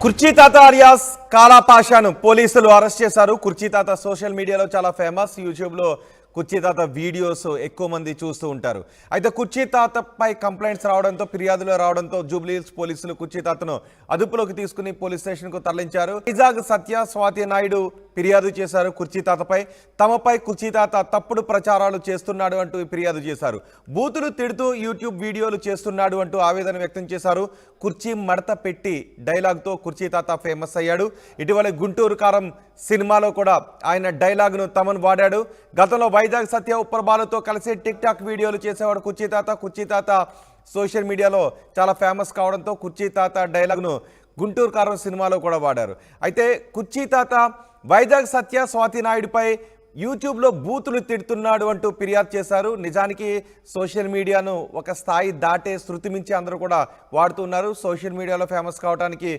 కుర్చీ తాత అలియాస్ కాలా పాషాను పోలీసులు అరెస్ట్ చేశారు. కుర్చీ తాత సోషల్ మీడియాలో చాలా ఫేమస్. యూట్యూబ్లో కుర్చీ తాత వీడియోస్ ఎక్కువ మంది చూస్తూ ఉంటారు. అయితే కుర్చీ తాతపై కంప్లైంట్స్ రావడంతో, ఫిర్యాదులు రావడంతో జూబ్లీహిల్స్ పోలీసులు కుర్చీ తాతను అదుపులోకి తీసుకుని పోలీస్ స్టేషన్కు తరలించారు. వైజాగ్ సత్య స్వాతి నాయుడు ఫిర్యాదు చేశారు కుర్చీ తాతపై. తమపై కుర్చీ తాత తప్పుడు ప్రచారాలు చేస్తున్నాడు అంటూ ఫిర్యాదు చేశారు. బూతులు తిడుతూ యూట్యూబ్ వీడియోలు చేస్తున్నాడు అంటూ ఆవేదన వ్యక్తం చేశారు. కుర్చీ మడత పెట్టి డైలాగ్తో కుర్చీ తాత ఫేమస్ అయ్యాడు. ఇటీవల గుంటూరు కారం సినిమాలో కూడా ఆయన డైలాగ్ను తమను వాడాడు. గతంలో వైజాగ్ సత్య ఉప్పర్బాలుతో కలిసి టిక్ టాక్ వీడియోలు చేసేవాడు కుర్చీ తాత. కుర్చీ తాత సోషల్ మీడియాలో చాలా ఫేమస్ కావడంతో కుర్చీ తాత డైలాగ్ను గుంటూరు కారం సినిమాలో కూడా వాడారు. అయితే కుర్చీ తాత వైజాగ్ సత్య స్వాతి నాయుడుపై యూట్యూబ్లో బూతులు తిడుతున్నాడు అంటూ ఫిర్యాదు చేశారు. నిజానికి సోషల్ మీడియాను ఒక స్థాయి దాటే శృతి మించి అందరూ కూడా వాడుతున్నారు. సోషల్ మీడియాలో ఫేమస్ కావడానికి